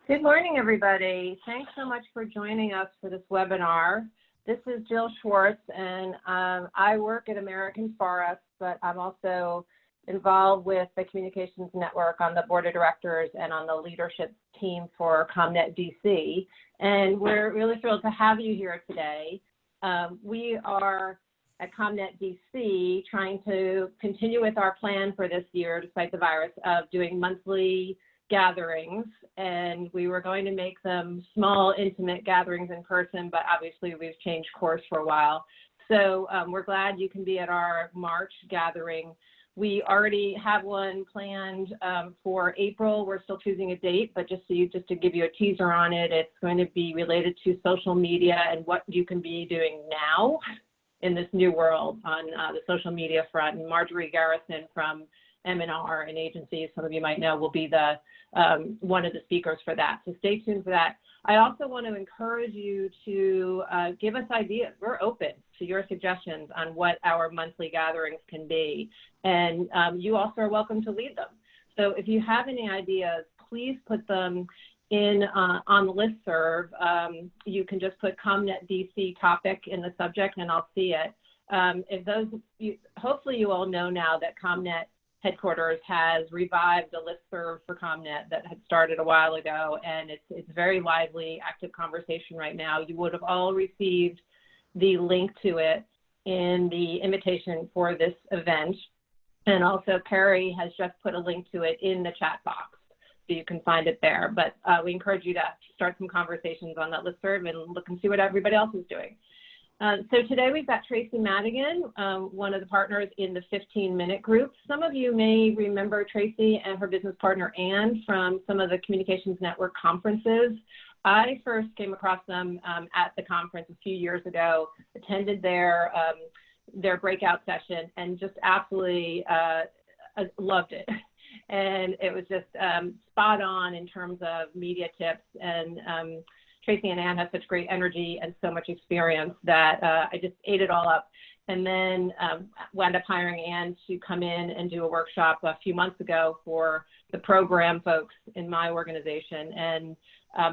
Good morning, everybody. Thanks so much for joining us for this webinar. This is Jill Schwartz, and I work at American Forest, but I'm also involved with the Communications Network on the board of directors and on the leadership team for ComNetDC. And we're really thrilled to have you here today. We are at ComNetDC trying to continue with our plan for this year, despite the virus, of doing monthly gatherings, and we were going to make them small, intimate gatherings in person, but obviously we've changed course for a while. So we're glad you can be at our March gathering. We already have one planned for April. We're still choosing a date, but just to give you a teaser on it, it's going to be related to social media and what you can be doing now in this new world on the social media front. And Marjorie Garrison from M&R and agencies, some of you might know, will be the one of the speakers for that. So stay tuned for that. I also want to encourage you to give us ideas. We're open to your suggestions on what our monthly gatherings can be. And you also are welcome to lead them. So if you have any ideas, please put them in on the listserv. You can just put ComNetDC topic in the subject and I'll see it. Hopefully you all know now that ComNet headquarters has revived a listserv for ComNet that had started a while ago, and it's very lively, active conversation right now. You would have all received the link to it in the invitation for this event, and also Perry has just put a link to it in the chat box, so you can find it there. But we encourage you to start some conversations on that listserv and look and see what everybody else is doing. So today we've got Tracey Madigan, one of the partners in the 15-minute group. Some of you may remember Tracey and her business partner Ann from some of the Communications Network conferences. I first came across them at the conference a few years ago, attended their breakout session, and just absolutely loved it. And it was just spot on in terms of media tips, and Tracey and Ann have such great energy and so much experience that I just ate it all up. And then wound up hiring Ann to come in and do a workshop a few months ago for the program folks in my organization. And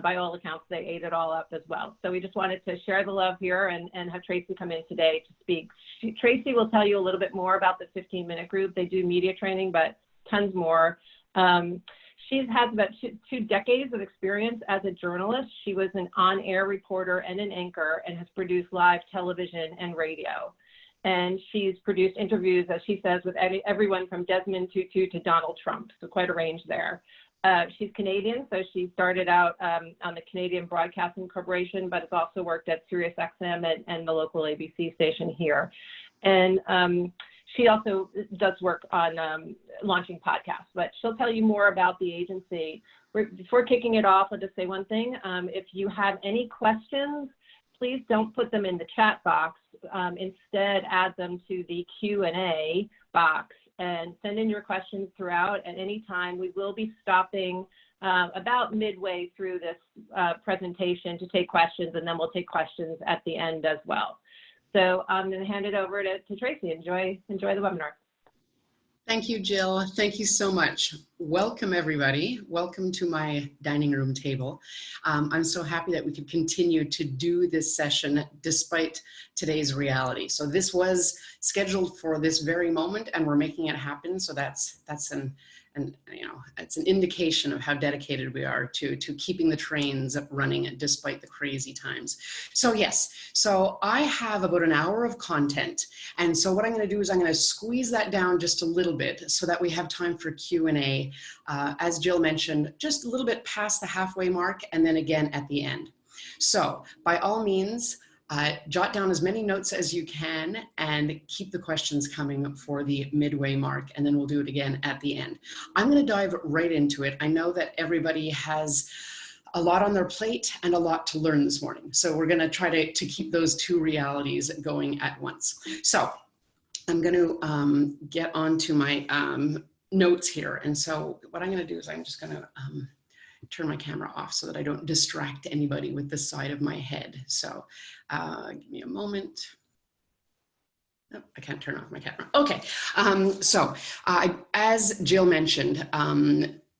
by all accounts, they ate it all up as well. So we just wanted to share the love here and have Tracey come in today to speak. Tracey will tell you a little bit more about the 15-minute group. They do media training, but tons more. She has about two decades of experience as a journalist. She was an on-air reporter and an anchor and has produced live television and radio. And she's produced interviews, as she says, with everyone from Desmond Tutu to Donald Trump, so quite a range there. She's Canadian, so she started out on the Canadian Broadcasting Corporation, but has also worked at SiriusXM and the local ABC station here. And she also does work on launching podcasts, but she'll tell you more about the agency. Before kicking it off, I'll just say one thing. If you have any questions, please don't put them in the chat box. Instead, add them to the Q&A box and send in your questions throughout at any time. We will be stopping about midway through this presentation to take questions, and then we'll take questions at the end as well. So I'm going to hand it over to Tracey. Enjoy the webinar. Thank you, Jill. Thank you so much. Welcome, everybody. Welcome to my dining room table. I'm so happy that we could continue to do this session despite today's reality. So this was scheduled for this very moment, and we're making it happen. So that's it's an indication of how dedicated we are to keeping the trains running despite the crazy times. So yes, so I have about an hour of content. And so what I'm going to do is I'm going to squeeze that down just a little bit so that we have time for Q&A. As Jill mentioned, just a little bit past the halfway mark and then again at the end. So by all means, jot down as many notes as you can and keep the questions coming for the midway mark, and then we'll do it again at the end. I'm going to dive right into it. I know that everybody has a lot on their plate and a lot to learn this morning. So we're going to try to keep those two realities going at once. So I'm going to get onto my notes here. And so what I'm going to do is I'm just going to turn my camera off so that I don't distract anybody with the side of my head. So give me a moment. Oh, I can't turn off my camera. Okay, as Jill mentioned,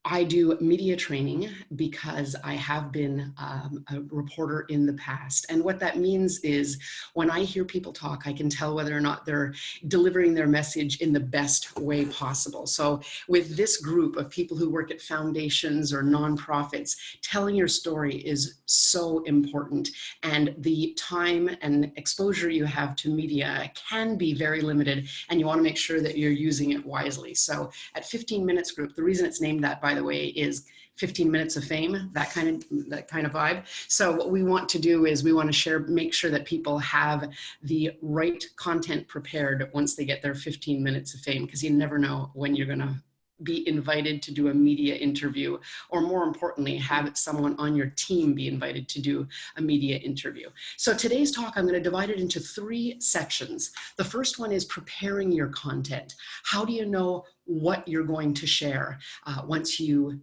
I do media training because I have been a reporter in the past. And what that means is when I hear people talk, I can tell whether or not they're delivering their message in the best way possible. So with this group of people who work at foundations or nonprofits, telling your story is so important. And the time and exposure you have to media can be very limited, and you want to make sure that you're using it wisely. So at 15 Minutes Group, the reason it's named that, by the way, is 15 minutes of fame, that kind of vibe. So what we want to do is we want to make sure that people have the right content prepared once they get their 15 minutes of fame, because you never know when you're going to be invited to do a media interview, or more importantly, have someone on your team be invited to do a media interview. So today's talk, I'm going to divide it into 3 sections. The first one is preparing your content. How do you know what you're going to share once you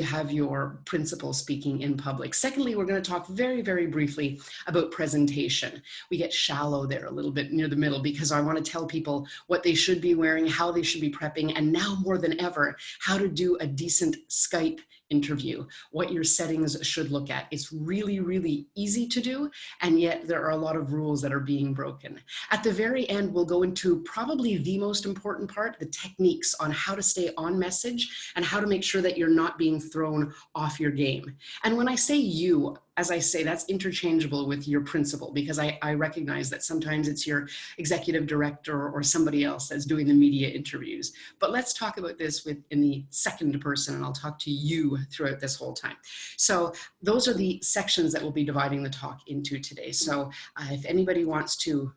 have your principal speaking in public? Secondly, we're going to talk very, very briefly about presentation. We get shallow there a little bit near the middle, because I want to tell people what they should be wearing, how they should be prepping, and now more than ever, how to do a decent Skype interview, what your settings should look at. It's really, really easy to do, and yet there are a lot of rules that are being broken. At the very end, we'll go into probably the most important part, the techniques on how to stay on message and how to make sure that you're not being thrown off your game. And when I say you, as I say, that's interchangeable with your principal, because I recognize that sometimes it's your executive director or somebody else that's doing the media interviews. But let's talk about this in the second person, and I'll talk to you throughout this whole time. So those are the sections that we'll be dividing the talk into today. So if anybody wants to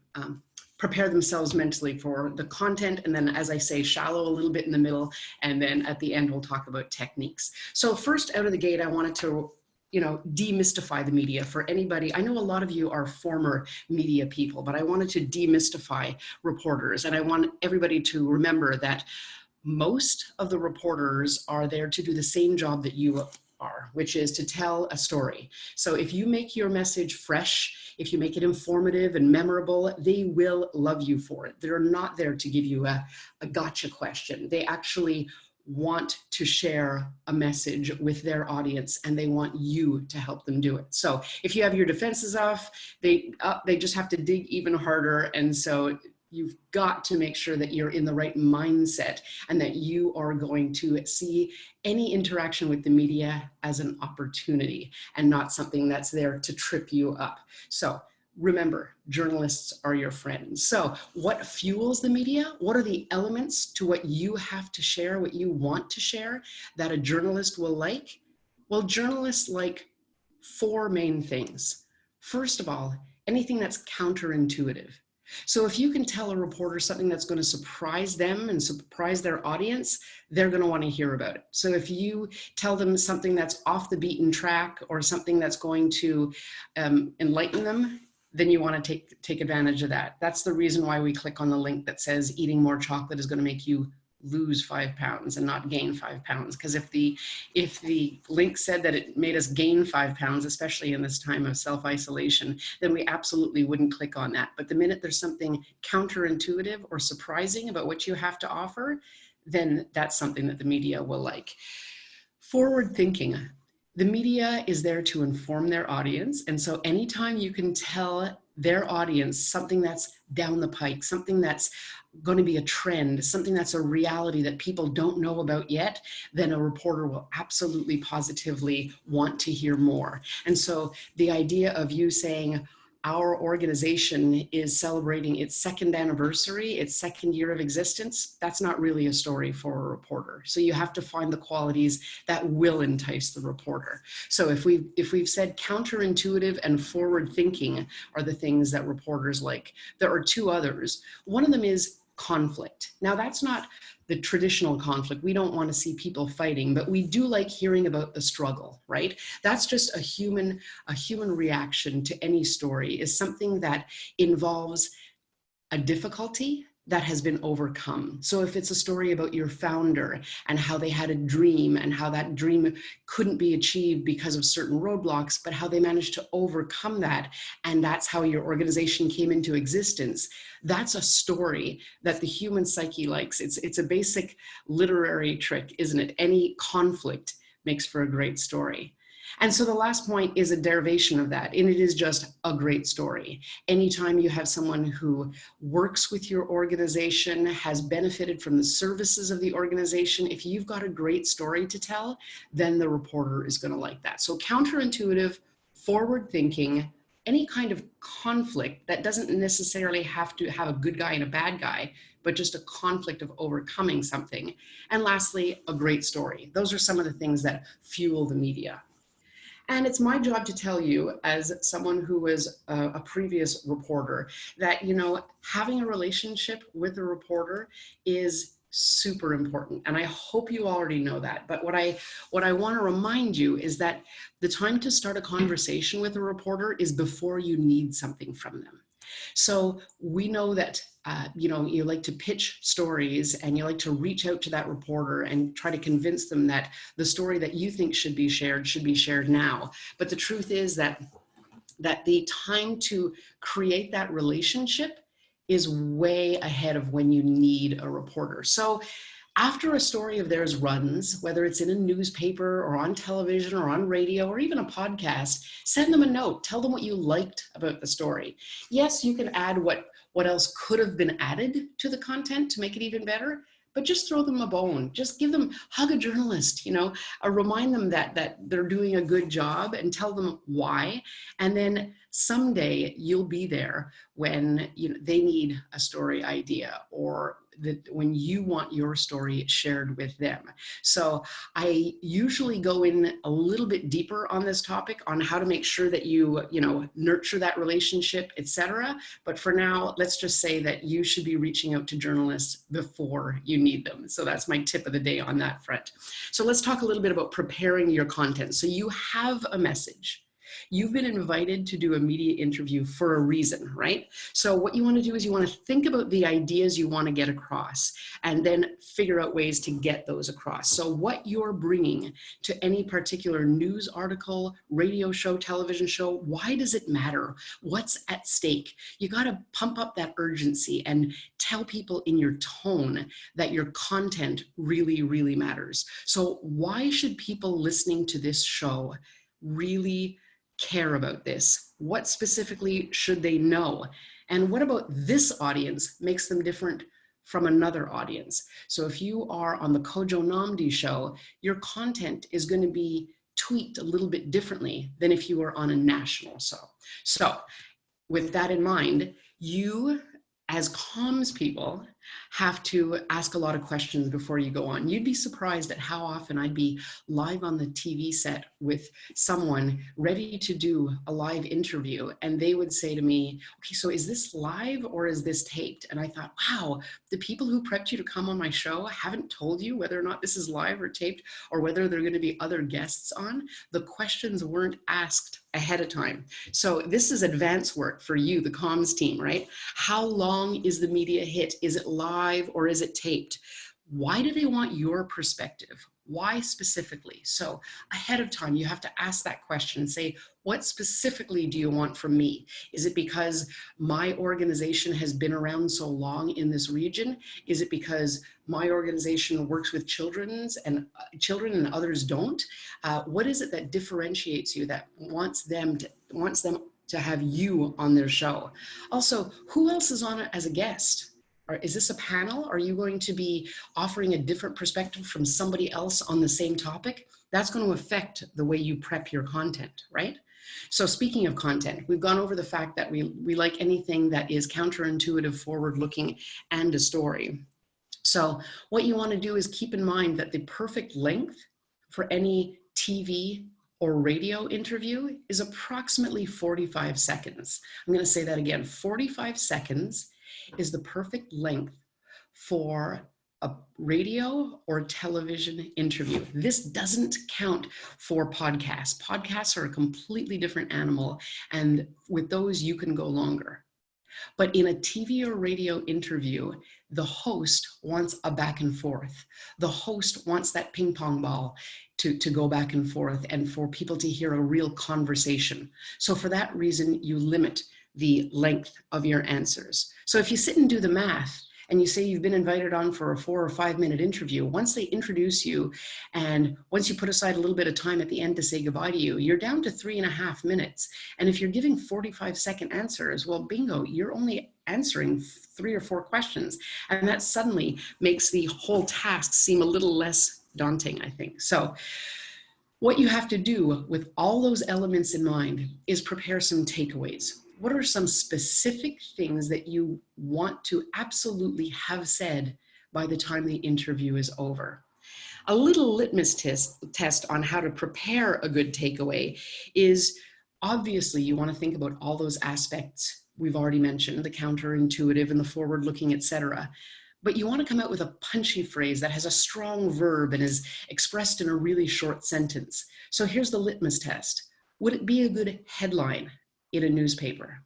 prepare themselves mentally for the content, and then, as I say, shallow a little bit in the middle, and then at the end we'll talk about techniques. So first out of the gate, I wanted to demystify the media for anybody. I know a lot of you are former media people, but I wanted to demystify reporters. And I want everybody to remember that most of the reporters are there to do the same job that you are, which is to tell a story. So if you make your message fresh, if you make it informative and memorable, they will love you for it. They're not there to give you a gotcha question. They actually want to share a message with their audience, and they want you to help them do it. So if you have your defenses off, they just have to dig even harder. And so you've got to make sure that you're in the right mindset, and that you are going to see any interaction with the media as an opportunity and not something that's there to trip you up. So remember, journalists are your friends. So what fuels the media? What are the elements to what you have to share, what you want to share, that a journalist will like? Well, journalists like 4 main things. First of all, anything that's counterintuitive. So if you can tell a reporter something that's going to surprise them and surprise their audience, they're going to want to hear about it. So if you tell them something that's off the beaten track, or something that's going to enlighten them, then you want to take advantage of that. That's the reason why we click on the link that says eating more chocolate is going to make you lose 5 pounds and not gain 5 pounds. Because if the link said that it made us gain 5 pounds, especially in this time of self-isolation, then we absolutely wouldn't click on that. But the minute there's something counterintuitive or surprising about what you have to offer, then that's something that the media will like. Forward thinking. The media is there to inform their audience. And so anytime you can tell their audience something that's down the pike, something that's going to be a trend, something that's a reality that people don't know about yet, then a reporter will absolutely positively want to hear more. And so the idea of you saying, our organization is celebrating its 2nd anniversary, its 2nd year of existence, that's not really a story for a reporter. So you have to find the qualities that will entice the reporter. So if we've said counterintuitive and forward thinking are the things that reporters like, there are 2 others. One of them is conflict. Now that's not the traditional conflict. We don't want to see people fighting, but we do like hearing about the struggle, right? That's just a human reaction to any story, is something that involves a difficulty that has been overcome. So if it's a story about your founder and how they had a dream and how that dream couldn't be achieved because of certain roadblocks, but how they managed to overcome that, and that's how your organization came into existence, that's a story that the human psyche likes. It's a basic literary trick, isn't it? Any conflict makes for a great story. And so the last point is a derivation of that, and it is just a great story. Anytime you have someone who works with your organization, has benefited from the services of the organization, if you've got a great story to tell, then the reporter is going to like that. So counterintuitive, forward thinking, any kind of conflict that doesn't necessarily have to have a good guy and a bad guy, but just a conflict of overcoming something. And lastly, a great story. Those are some of the things that fuel the media. And it's my job to tell you, as someone who was a previous reporter, that, you know, having a relationship with a reporter is super important. And I hope you already know that. But what I want to remind you is that the time to start a conversation with a reporter is before you need something from them. So we know that, you know, you like to pitch stories and you like to reach out to that reporter and try to convince them that the story that you think should be shared now. But the truth is that the time to create that relationship is way ahead of when you need a reporter. So after a story of theirs runs, whether it's in a newspaper or on television or on radio or even a podcast, send them a note. Tell them what you liked about the story. Yes, you can add what else could have been added to the content to make it even better, but just throw them a bone. Just give them, hug a journalist, you know, remind them that they're doing a good job and tell them why. And then someday you'll be there when, you know, they need a story idea, or when you want your story shared with them. So I usually go in a little bit deeper on this topic on how to make sure that you know, nurture that relationship, etc. But for now, let's just say that you should be reaching out to journalists before you need them. So that's my tip of the day on that front. So let's talk a little bit about preparing your content. So you have a message. You've been invited to do a media interview for a reason, right? So what you want to do is you want to think about the ideas you want to get across and then figure out ways to get those across. So what you're bringing to any particular news article, radio show, television show, why does it matter? What's at stake? You got to pump up that urgency and tell people in your tone that your content really, really matters. So why should people listening to this show really care about this? What specifically should they know? And what about this audience makes them different from another audience? So if you are on the Kojo Namdi show, your content is going to be tweaked a little bit differently than if you were on a national show. So with that in mind, you as comms people have to ask a lot of questions before you go on. You'd be surprised at how often I'd be live on the TV set with someone ready to do a live interview, and they would say to me, okay, so is this live or is this taped? And I thought, wow, the people who prepped you to come on my show haven't told you whether or not this is live or taped, or whether there are going to be other guests on. The questions weren't asked ahead of time. So this is advanced work for you, the comms team, right? How long is the media hit? Is it live or is it taped? Why do they want your perspective? Why specifically? So ahead of time, you have to ask that question and say, what specifically do you want from me? Is it because my organization has been around so long in this region? Is it because my organization works with children and others don't? What is it that differentiates you, that wants them to have you on their show? Also, who else is on it as a guest? Or is this a panel? Are you going to be offering a different perspective from somebody else on the same topic? That's going to affect the way you prep your content, right? So speaking of content, we've gone over the fact that we like anything that is counterintuitive, forward-looking, and a story. So what you want to do is keep in mind that the perfect length for any TV or radio interview is approximately 45 seconds. I'm going to say that again, 45 seconds is the perfect length for a radio or television interview. This doesn't count for podcasts. Podcasts are a completely different animal, and with those you can go longer. But in a TV or radio interview, the host wants a back and forth. The host wants that ping pong ball to go back and forth and for people to hear a real conversation. So for that reason, you limit the length of your answers. So if you sit and do the math, and you say you've been invited on for a 4 or 5 minute interview, once they introduce you and once you put aside a little bit of time at the end to say goodbye to you, you're down to 3.5 minutes. And if you're giving 45-second answers, well, bingo, you're only answering 3 or 4 questions. And that suddenly makes the whole task seem a little less daunting, I think. So what you have to do with all those elements in mind is prepare some takeaways. What are some specific things that you want to absolutely have said by the time the interview is over? A little litmus test on how to prepare a good takeaway is, obviously you want to think about all those aspects we've already mentioned, the counterintuitive and the forward-looking, etc. But you want to come out with a punchy phrase that has a strong verb and is expressed in a really short sentence. So here's the litmus test. Would it be a good headline in a newspaper?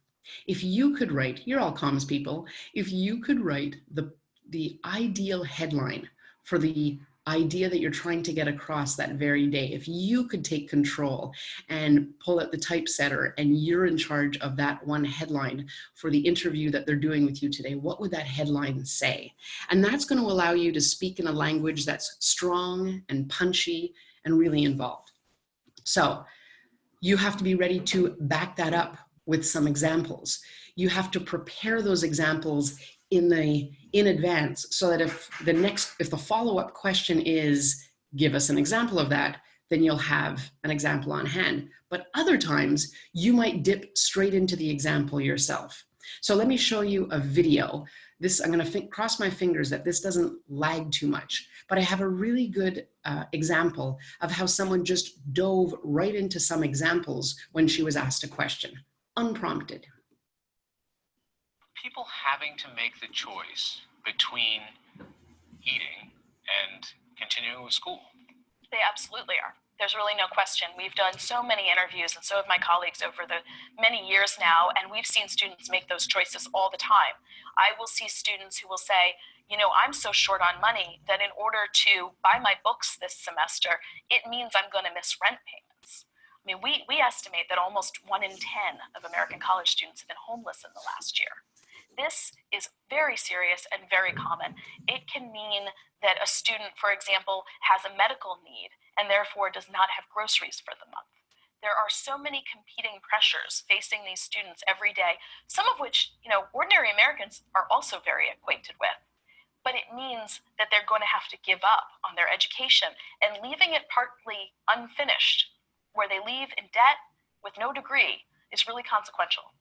If you could write, you're all comms people, if you could write the ideal headline for the idea that you're trying to get across that very day, if you could take control and pull out the typesetter and you're in charge of that one headline for the interview that they're doing with you today, what would that headline say? And that's going to allow you to speak in a language that's strong and punchy and really involved. So you have to be ready to back that up with some examples. You have to prepare those examples in advance so that if the follow-up question is, give us an example of that, then you'll have an example on hand. But other times you might dip straight into the example yourself. So let me show you a video. I'm going to cross my fingers that this doesn't lag too much, but I have a really good example of how someone just dove right into some examples when she was asked a question, unprompted. People having to make the choice between eating and continuing with school. They absolutely are. There's really no question. We've done so many interviews, and so have my colleagues over the many years now, and we've seen students make those choices all the time. I will see students who will say, you know, I'm so short on money that in order to buy my books this semester, it means I'm going to miss rent payments. I mean, we estimate that almost 1 in 10 of American college students have been homeless in the last year. This is very serious and very common. It can mean that a student, for example, has a medical need and therefore does not have groceries for the month. There are so many competing pressures facing these students every day, some of which, you know, ordinary Americans are also very acquainted with. But it means that they're going to have to give up on their education, and leaving it partly unfinished, where they leave in debt with no degree, is really consequential.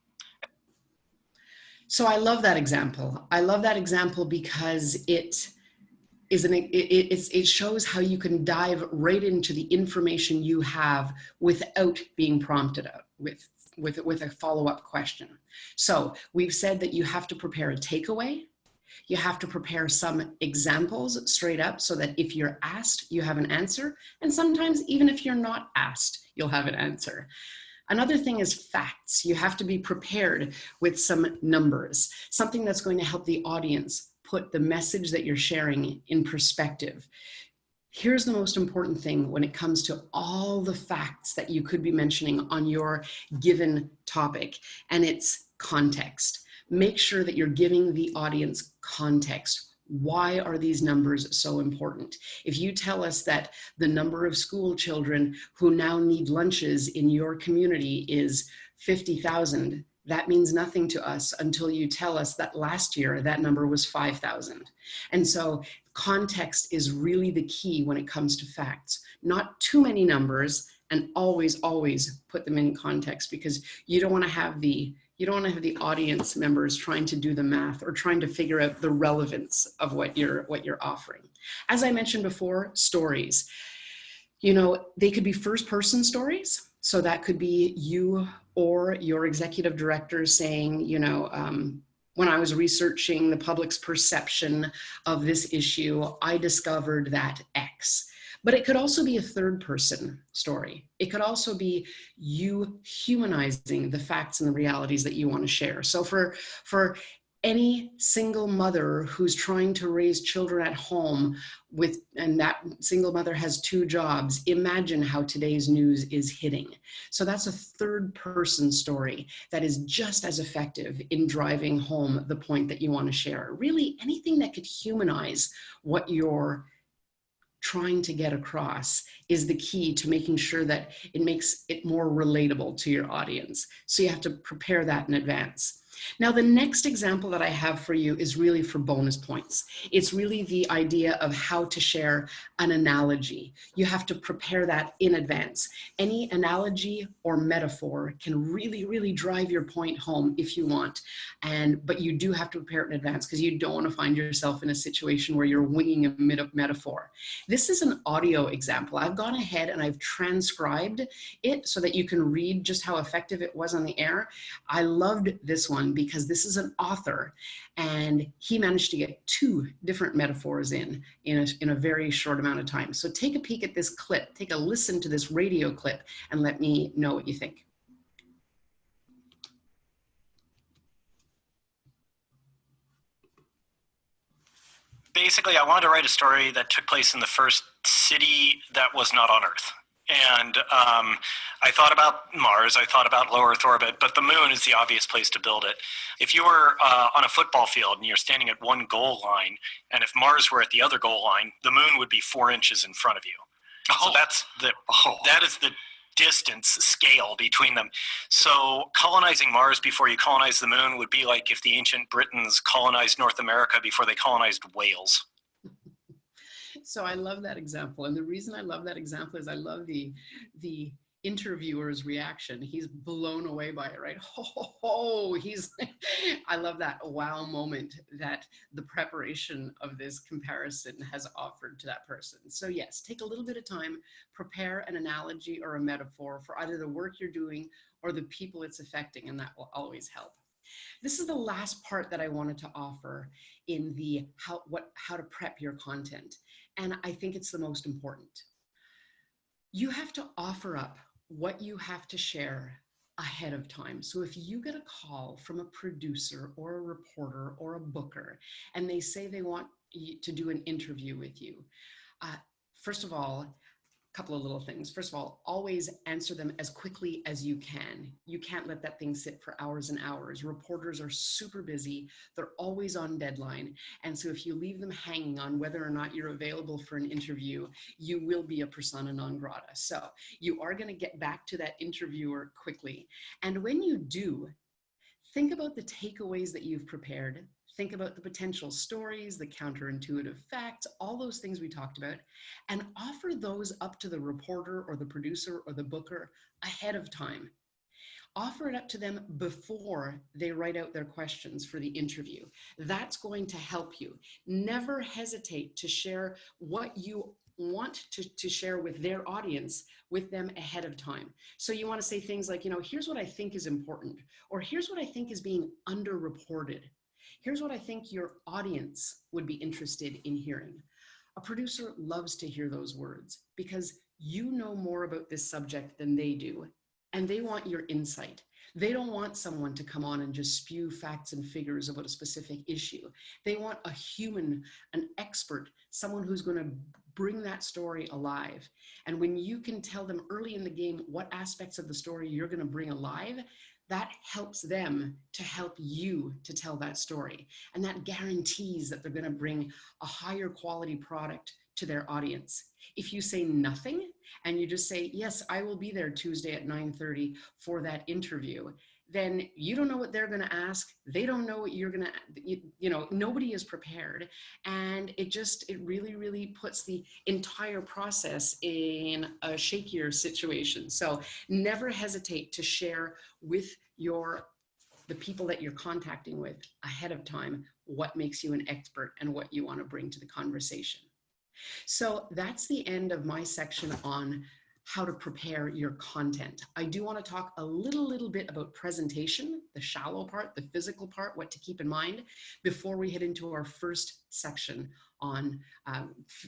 So I love that example. I love that example because it shows how you can dive right into the information you have without being prompted with a follow-up question. So we've said that you have to prepare a takeaway. You have to prepare some examples straight up so that if you're asked, you have an answer. And sometimes even if you're not asked, you'll have an answer. Another thing is facts. You have to be prepared with some numbers, something that's going to help the audience put the message that you're sharing in perspective. Here's the most important thing when it comes to all the facts that you could be mentioning on your given topic, and it's context. Make sure that you're giving the audience context. Why are these numbers so important? If you tell us that the number of school children who now need lunches in your community is 50,000, that means nothing to us until you tell us that last year that number was 5,000. And so context is really the key when it comes to facts. Not too many numbers, and always put them in context, because you don't want to have the audience members trying to do the math or trying to figure out the relevance of what you're offering. As I mentioned before, stories. You know, they could be first-person stories. So that could be you or your executive director saying, you know, when I was researching the public's perception of this issue, I discovered that X. But it could also be a third person story. It could also be you humanizing the facts and the realities that you want to share. So for any single mother who's trying to raise children at home and that single mother has 2 jobs, imagine how today's news is hitting. So that's a third person story that is just as effective in driving home the point that you want to share. Really anything that could humanize what you're trying to get across is the key to making sure that it makes it more relatable to your audience. So you have to prepare that in advance. Now, the next example that I have for you is really for bonus points. It's really the idea of how to share an analogy. You have to prepare that in advance. Any analogy or metaphor can really, really drive your point home if you want. But you do have to prepare it in advance because you don't want to find yourself in a situation where you're winging a metaphor. This is an audio example. I've gone ahead and I've transcribed it so that you can read just how effective it was on the air. I loved this one because this is an author and he managed to get 2 different metaphors in a very short amount of time. So take a peek at this clip, take a listen to this radio clip and let me know what you think. Basically, I wanted to write a story that took place in the first city that was not on Earth. And I thought about Mars, I thought about low Earth orbit, but the moon is the obvious place to build it. If you were on a football field and you're standing at one goal line, and if Mars were at the other goal line, the moon would be 4 inches in front of you. So that is the distance scale between them. So colonizing Mars before you colonize the moon would be like if the ancient Britons colonized North America before they colonized Wales. So I love that example. And the reason I love that example is I love the interviewer's reaction. He's blown away by it, right? I love that wow moment that the preparation of this comparison has offered to that person. So yes, take a little bit of time, prepare an analogy or a metaphor for either the work you're doing or the people it's affecting, and that will always help. This is the last part that I wanted to offer in the how to prep your content. And I think it's the most important. You have to offer up what you have to share ahead of time. So if you get a call from a producer or a reporter or a booker, and they say they want you to do an interview with you, first of all, a couple of little things. First of all, always answer them as quickly as you can. You can't let that thing sit for hours and hours. Reporters are super busy. They're always on deadline. And so if you leave them hanging on whether or not you're available for an interview, you will be a persona non grata. So you are going to get back to that interviewer quickly. And when you do, think about the takeaways that you've prepared. Think about the potential stories, the counterintuitive facts, all those things we talked about, and offer those up to the reporter or the producer or the booker ahead of time. Offer it up to them before they write out their questions for the interview. That's going to help you. Never hesitate to share what you want to share with their audience with them ahead of time. So you want to say things like, here's what I think is important, or here's what I think is being underreported. Here's what I think your audience would be interested in hearing. A producer loves to hear those words because you know more about this subject than they do, and they want your insight. They don't want someone to come on and just spew facts and figures about a specific issue. They want a human, an expert, someone who's going to bring that story alive. And when you can tell them early in the game what aspects of the story you're going to bring alive, that helps them to help you to tell that story. And that guarantees that they're going to bring a higher quality product to their audience. If you say nothing and you just say, yes, I will be there Tuesday at 9:30 for that interview, then you don't know what they're going to ask. They don't know what you're going to, nobody is prepared. And it really, really puts the entire process in a shakier situation. So never hesitate to share with the people that you're contacting with ahead of time what makes you an expert and what you want to bring to the conversation. So that's the end of my section on how to prepare your content. I do want to talk a little bit about presentation, the shallow part, the physical part, what to keep in mind before we head into our first section on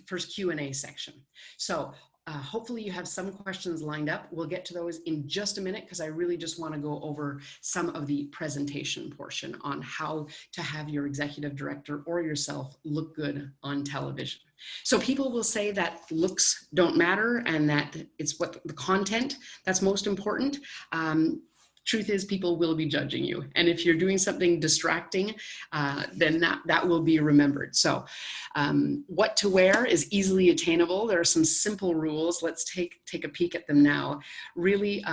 first Q&A section. So hopefully you have some questions lined up. We'll get to those in just a minute because I really just want to go over some of the presentation portion on how to have your executive director or yourself look good on television. So people will say that looks don't matter and that it's what the content that's most important. Truth is, people will be judging you. And if you're doing something distracting, then that will be remembered. So what to wear is easily attainable. There are some simple rules. Let's take a peek at them now. Really,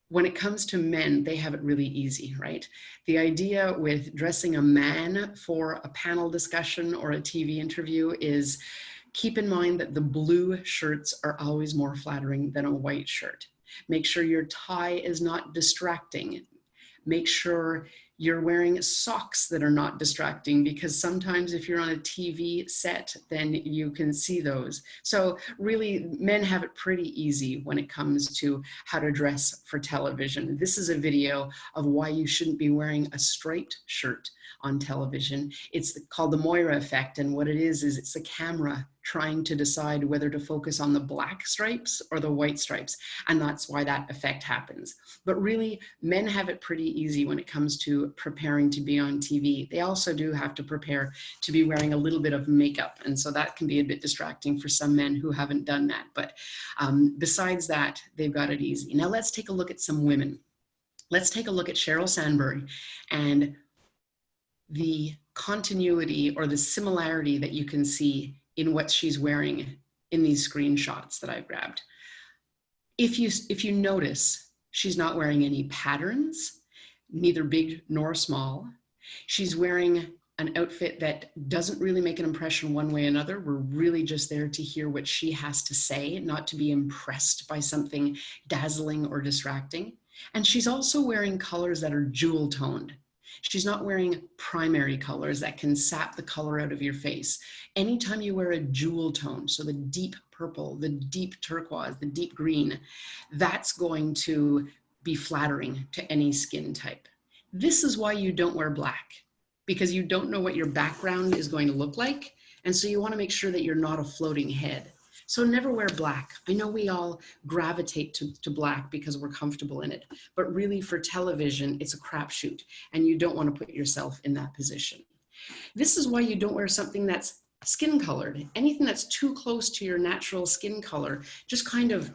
when it comes to men, they have it really easy, right? The idea with dressing a man for a panel discussion or a TV interview is keep in mind that the blue shirts are always more flattering than a white shirt. Make sure your tie is not distracting. Make sure you're wearing socks that are not distracting, because sometimes if you're on a TV set, then you can see those. So really, men have it pretty easy when it comes to how to dress for television. This is a video of why you shouldn't be wearing a striped shirt on television. It's called the Moira effect, and what it is it's the camera trying to decide whether to focus on the black stripes or the white stripes, and that's why that effect happens. But really, men have it pretty easy when it comes to preparing to be on TV. They also do have to prepare to be wearing a little bit of makeup, and so that can be a bit distracting for some men who haven't done that. But besides that, they've got it easy. Now let's take a look at some women. Let's take a look at Sheryl Sandberg and the continuity or the similarity that you can see in what she's wearing in these screenshots that I've grabbed. If you notice, she's not wearing any patterns, neither big nor small. She's wearing an outfit that doesn't really make an impression one way or another. We're really just there to hear what she has to say, not to be impressed by something dazzling or distracting. And she's also wearing colors that are jewel toned. She's not wearing primary colors that can sap the color out of your face. Anytime you wear a jewel tone, so the deep purple, the deep turquoise, the deep green, that's going to be flattering to any skin type. This is why you don't wear black, because you don't know what your background is going to look like. And so you want to make sure that you're not a floating head. So never wear black. I know we all gravitate to black because we're comfortable in it, but really for television, it's a crapshoot, and you don't want to put yourself in that position. This is why you don't wear something that's skin colored. Anything that's too close to your natural skin color just kind of,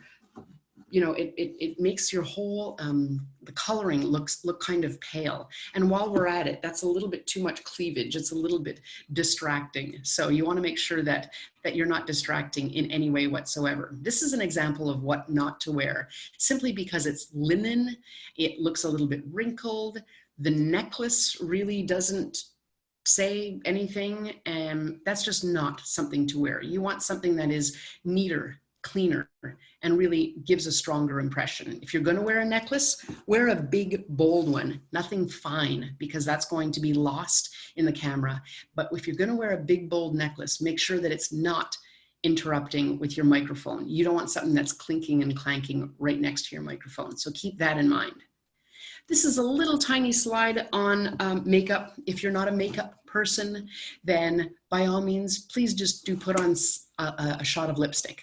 it makes your whole, the coloring look kind of pale. And while we're at it, that's a little bit too much cleavage. It's a little bit distracting. So you want to make sure that you're not distracting in any way whatsoever. This is an example of what not to wear, simply because it's linen. It looks a little bit wrinkled. The necklace really doesn't say anything, and that's just not something to wear. You want something that is neater, cleaner, and really gives a stronger impression. If you're going to wear a necklace, wear a big, bold one, nothing fine, because that's going to be lost in the camera. But if you're going to wear a big, bold necklace, make sure that it's not interrupting with your microphone. You don't want something that's clinking and clanking right next to your microphone. So keep that in mind. This is a little tiny slide on makeup. If you're not a makeup person, then by all means, please just put on a shot of lipstick.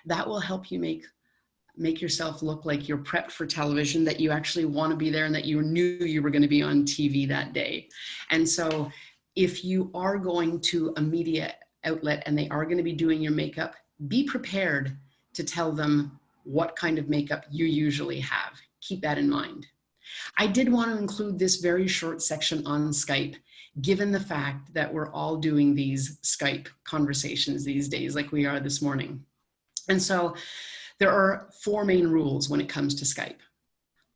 That will help you make yourself look like you're prepped for television, that you actually want to be there, and that you knew you were going to be on TV that day. And so if you are going to a media outlet and they are going to be doing your makeup, be prepared to tell them what kind of makeup you usually have. Keep that in mind. I did want to include this very short section on Skype, given the fact that we're all doing these Skype conversations these days, like we are this morning. And so there are 4 main rules when it comes to Skype.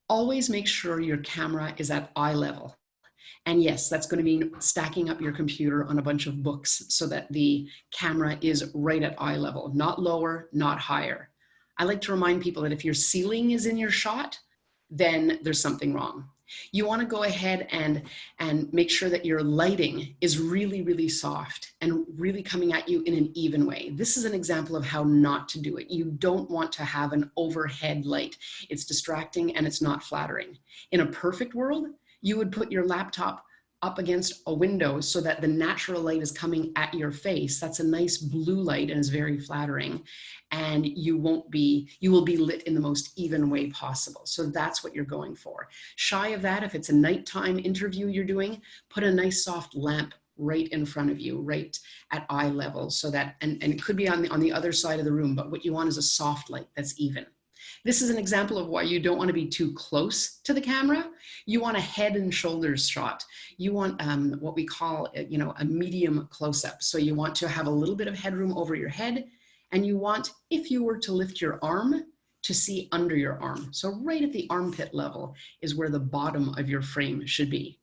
Always make sure your camera is at eye level. And yes, that's going to mean stacking up your computer on a bunch of books so that the camera is right at eye level, not lower, not higher. I like to remind people that if your ceiling is in your shot, then there's something wrong. You want to go ahead and make sure that your lighting is really, really soft and really coming at you in an even way. This is an example of how not to do it. You don't want to have an overhead light. It's distracting and it's not flattering. In a perfect world, you would put your laptop up against a window so that the natural light is coming at your face. That's a nice blue light and is very flattering. And you will be lit in the most even way possible. So that's what you're going for. Shy of that, if it's a nighttime interview you're doing, put a nice soft lamp right in front of you, right at eye level, so that, and it could be on the other side of the room, but what you want is a soft light that's even. This is an example of why you don't want to be too close to the camera. You want a head and shoulders shot. You want what we call, a medium close-up. So you want to have a little bit of headroom over your head, and you want, if you were to lift your arm, to see under your arm. So right at the armpit level is where the bottom of your frame should be.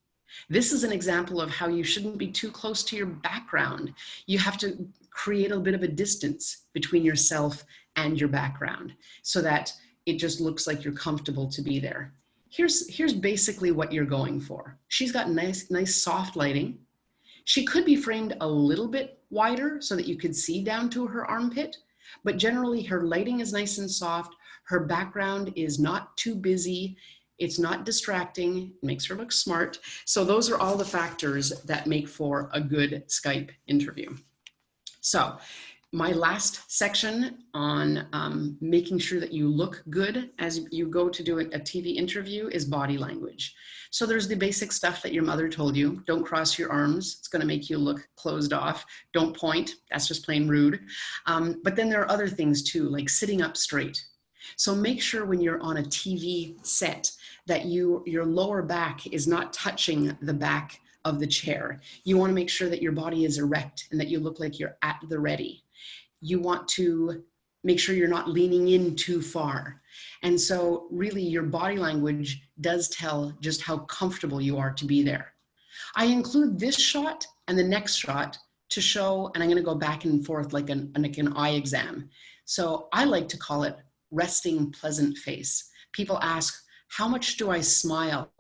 This is an example of how you shouldn't be too close to your background. You have to create a bit of a distance between yourself and your background so that it just looks like you're comfortable to be there. Here's basically what you're going for. She's got nice soft lighting. She could be framed a little bit wider so that you could see down to her armpit, but generally her lighting is nice and soft. Her background is not too busy. It's not distracting, it makes her look smart. So those are all the factors that make for a good Skype interview. So my last section on making sure that you look good as you go to do a TV interview is body language. So there's the basic stuff that your mother told you. Don't cross your arms. It's going to make you look closed off. Don't point. That's just plain rude. But then there are other things too, like sitting up straight. So make sure when you're on a TV set that your lower back is not touching the back of the chair. You want to make sure that your body is erect and that you look like you're at the ready. You want to make sure you're not leaning in too far. And so really your body language does tell just how comfortable you are to be there. I include this shot and the next shot to show, and I'm going to go back and forth like an eye exam. So I like to call it resting pleasant face. People ask, how much do I smile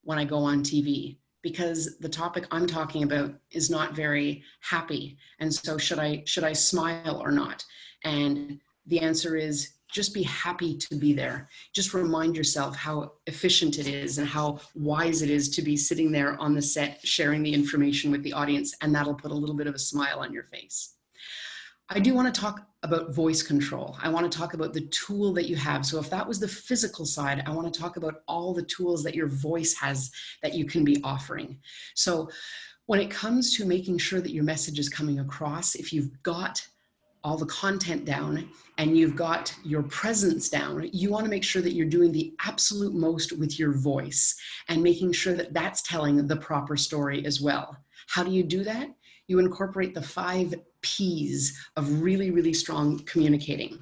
when I go on TV? Because the topic I'm talking about is not very happy. And so should I smile or not? And the answer is just be happy to be there. Just remind yourself how efficient it is and how wise it is to be sitting there on the set, sharing the information with the audience, and that'll put a little bit of a smile on your face. I do want to talk about voice control. I want to talk about the tool that you have. So if that was the physical side, I want to talk about all the tools that your voice has that you can be offering. So when it comes to making sure that your message is coming across, if you've got all the content down and you've got your presence down, you want to make sure that you're doing the absolute most with your voice and making sure that that's telling the proper story as well. How do you do that? You incorporate the 5 P's of really, really strong communicating.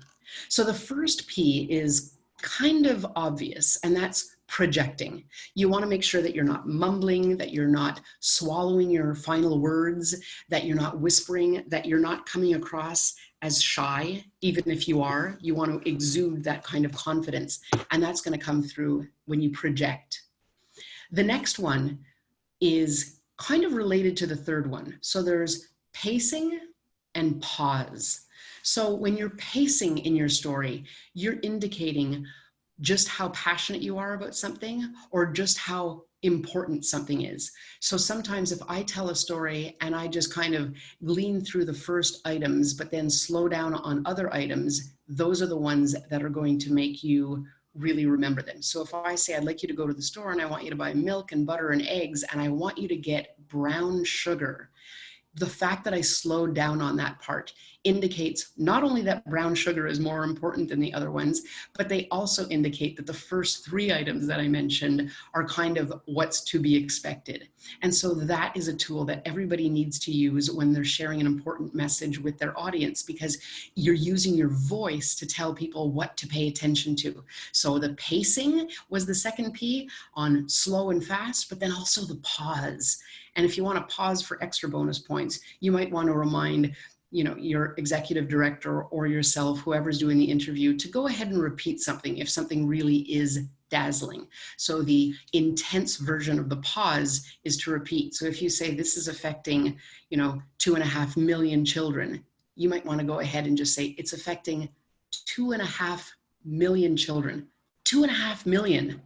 So the first P is kind of obvious, and that's projecting. You want to make sure that you're not mumbling, that you're not swallowing your final words, that you're not whispering, that you're not coming across as shy. Even if you are, you want to exude that kind of confidence, and that's going to come through when you project. The next one is kind of related to the third one. So there's pacing and pause. So when you're pacing in your story, you're indicating just how passionate you are about something or just how important something is. So sometimes if I tell a story and I just kind of glean through the first items, but then slow down on other items, those are the ones that are going to make you really remember them. So if I say, I'd like you to go to the store and I want you to buy milk and butter and eggs, and I want you to get brown sugar, the fact that I slowed down on that part indicates not only that brown sugar is more important than the other ones, but they also indicate that the first 3 items that I mentioned are kind of what's to be expected. And so that is a tool that everybody needs to use when they're sharing an important message with their audience, because you're using your voice to tell people what to pay attention to. So the pacing was the second P on slow and fast, but then also the pause. And if you want to pause for extra bonus points, you might want to remind your executive director or yourself, whoever's doing the interview, to go ahead and repeat something if something really is dazzling. So the intense version of the pause is to repeat. So if you say this is affecting, 2.5 million children, you might want to go ahead and just say it's affecting 2.5 million children. 2.5 million.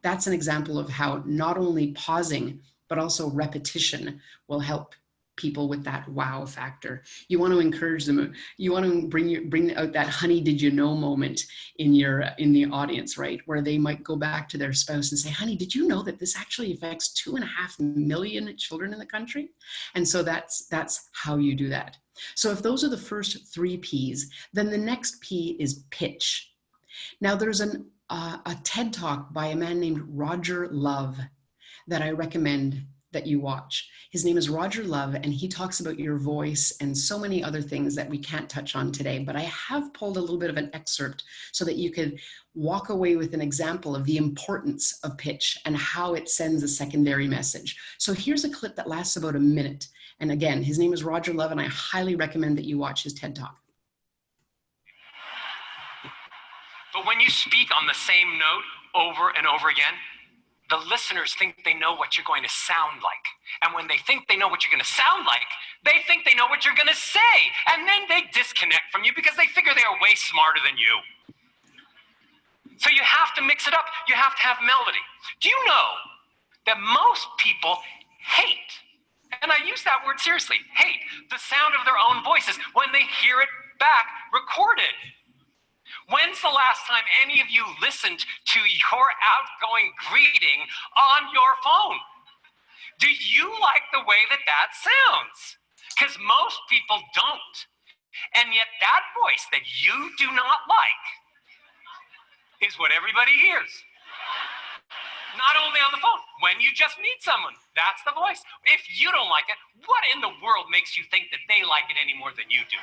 That's an example of how not only pausing, but also repetition will help people with that wow factor. You want to encourage them. You want to bring out that honey, did you know moment in the audience, right? Where they might go back to their spouse and say, honey, did you know that this actually affects 2.5 million children in the country? And so that's how you do that. So if those are the first 3 P's, then the next P is pitch. Now there's a TED Talk by a man named Roger Love that I recommend that you watch. His name is Roger Love, and he talks about your voice and so many other things that we can't touch on today, but I have pulled a little bit of an excerpt so that you could walk away with an example of the importance of pitch and how it sends a secondary message. So here's a clip that lasts about a minute. And again, his name is Roger Love, and I highly recommend that you watch his TED Talk. But when you speak on the same note over and over again, the listeners think they know what you're going to sound like. And when they think they know what you're going to sound like, they think they know what you're going to say. And then they disconnect from you because they figure they are way smarter than you. So you have to mix it up. You have to have melody. Do you know that most people hate, and I use that word seriously, hate the sound of their own voices when they hear it back recorded? When's the last time any of you listened to your outgoing greeting on your phone? Do you like the way that that sounds? Because most people don't. And yet that voice that you do not like is what everybody hears. Not only on the phone, when you just meet someone, that's the voice. If you don't like it, what in the world makes you think that they like it any more than you do?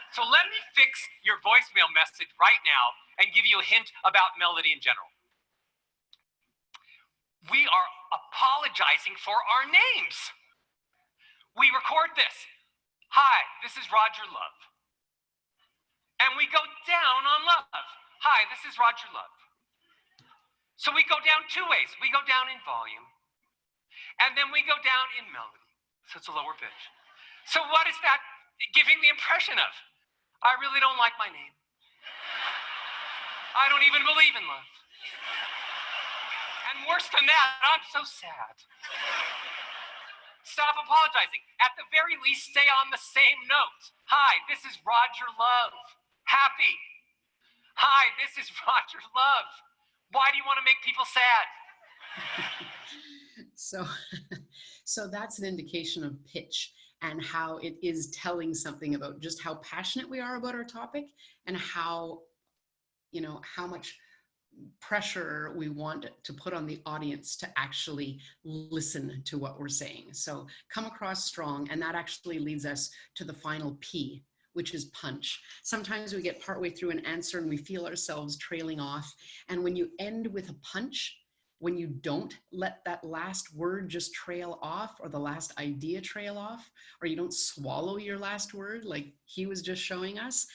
So let me fix your voicemail message right now and give you a hint about melody in general. We are apologizing for our names. We record this. Hi, this is Roger Love. And we go down on love. Hi, this is Roger Love. So we go down 2 ways. We go down in volume, and then we go down in melody. So it's a lower pitch. So what is that giving the impression of? I really don't like my name. I don't even believe in love. And worse than that, I'm so sad. Stop apologizing. At the very least, stay on the same note. Hi, this is Roger Love. Happy. Hi, this is Roger Love. Why do you want to make people sad? So that's an indication of pitch and how it is telling something about just how passionate we are about our topic and how, how much pressure we want to put on the audience to actually listen to what we're saying. So come across strong, and that actually leads us to the final P, which is punch. Sometimes we get partway through an answer and we feel ourselves trailing off. And when you end with a punch, when you don't let that last word just trail off, or the last idea trail off, or you don't swallow your last word like he was just showing us,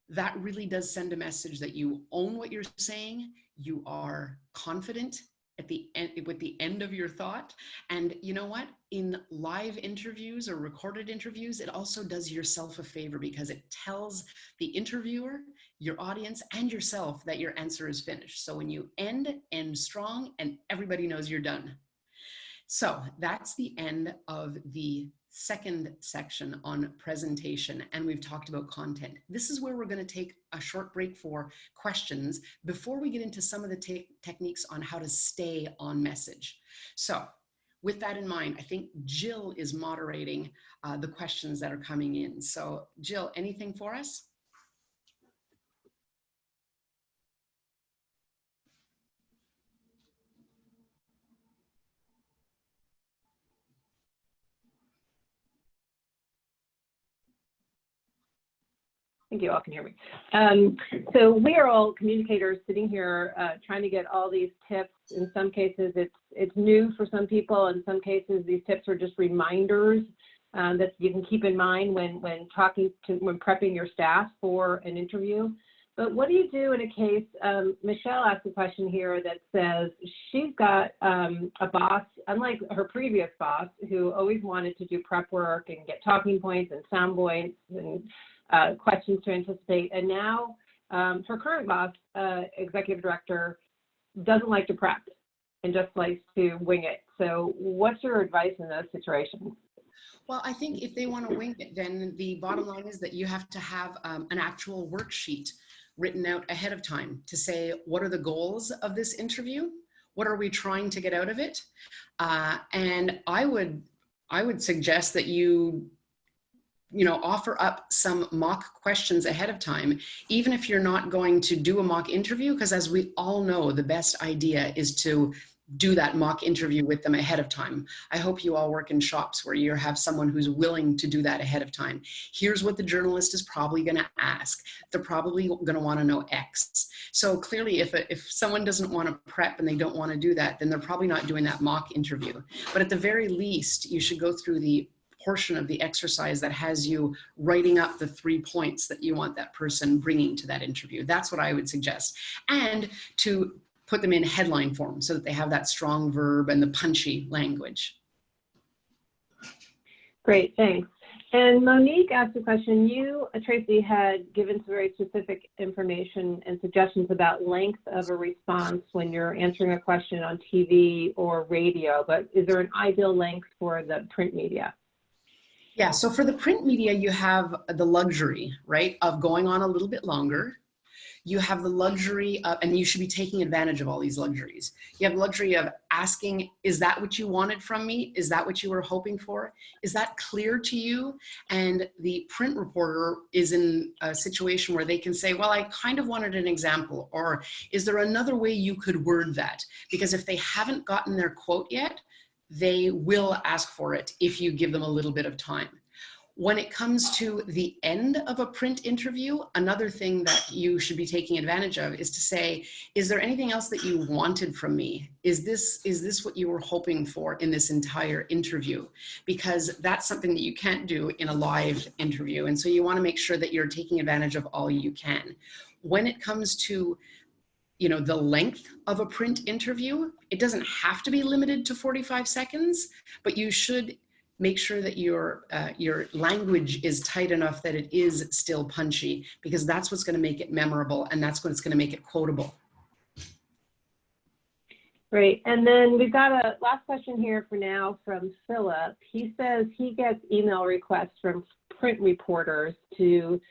that really does send a message that you own what you're saying, you are confident at the end with the end of your thought. And you know what? In live interviews or recorded interviews, it also does yourself a favor because it tells the interviewer, your audience, and yourself that your answer is finished. So when you end strong, and everybody knows you're done. So that's the end of the second section on presentation, and we've talked about content. This is where we're going to take a short break for questions before we get into some of the techniques on how to stay on message. So with that in mind, I think Jill is moderating the questions that are coming in. So Jill, anything for us? I think you all can hear me. So we are all communicators sitting here trying to get all these tips. In some cases, it's new for some people. In some cases, these tips are just reminders that you can keep in mind when prepping your staff for an interview. But what do you do in a case, Michelle asked a question here that says she's got a boss, unlike her previous boss, who always wanted to do prep work and get talking points and sound points and questions to anticipate. And now her current boss, executive director, doesn't like to prep and just likes to wing it. So what's your advice in those situations? Well, I think if they want to wing it, then the bottom line is that you have to have an actual worksheet written out ahead of time to say, what are the goals of this interview? What are we trying to get out of it? And I would suggest that you offer up some mock questions ahead of time, even if you're not going to do a mock interview, because as we all know, the best idea is to do that mock interview with them ahead of time. I hope you all work in shops where you have someone who's willing to do that ahead of time. Here's what the journalist is probably going to ask. They're probably going to want to know X. So clearly, if someone doesn't want to prep and they don't want to do that, then they're probably not doing that mock interview. But at the very least, you should go through the portion of the exercise that has you writing up the 3 points that you want that person bringing to that interview. That's what I would suggest. And to put them in headline form so that they have that strong verb and the punchy language. Great, thanks. And Monique asked a question. You, Tracey, had given some very specific information and suggestions about length of a response when you're answering a question on TV or radio, but is there an ideal length for the print media? Yeah, so for the print media, you have the luxury, right, of going on a little bit longer. You have the luxury of, and you should be taking advantage of all these luxuries. You have the luxury of asking, is that what you wanted from me? Is that what you were hoping for? Is that clear to you? And the print reporter is in a situation where they can say, well, I kind of wanted an example, or is there another way you could word that? Because if they haven't gotten their quote yet, they will ask for it if you give them a little bit of time. When it comes to the end of a print interview, another thing that you should be taking advantage of is to say, is there anything else that you wanted from me? Is this what you were hoping for in this entire interview? Because that's something that you can't do in a live interview. And so you want to make sure that you're taking advantage of all you can. When it comes to the length of a print interview, it doesn't have to be limited to 45 seconds, but you should make sure that your language is tight enough that it is still punchy, because that's what's going to make it memorable and that's what's going to make it quotable. Great. And then we've got a last question here for now from Philip. He says he gets email requests from print reporters who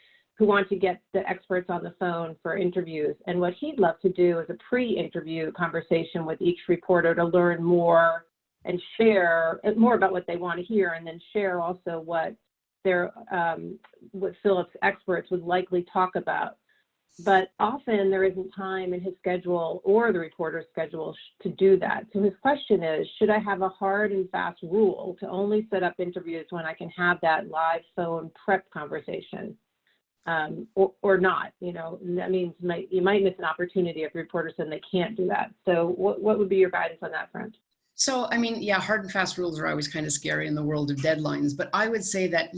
want to get the experts on the phone for interviews. And what he'd love to do is a pre-interview conversation with each reporter to learn more and share more about what they want to hear, and then share also what Philip's experts would likely talk about. But often there isn't time in his schedule or the reporter's schedule to do that. So his question is, should I have a hard and fast rule to only set up interviews when I can have that live phone prep conversation? Or not, that means you might miss an opportunity if the reporter said they can't do that. So what would be your guidance on that front? So, yeah, hard and fast rules are always kind of scary in the world of deadlines, but I would say that,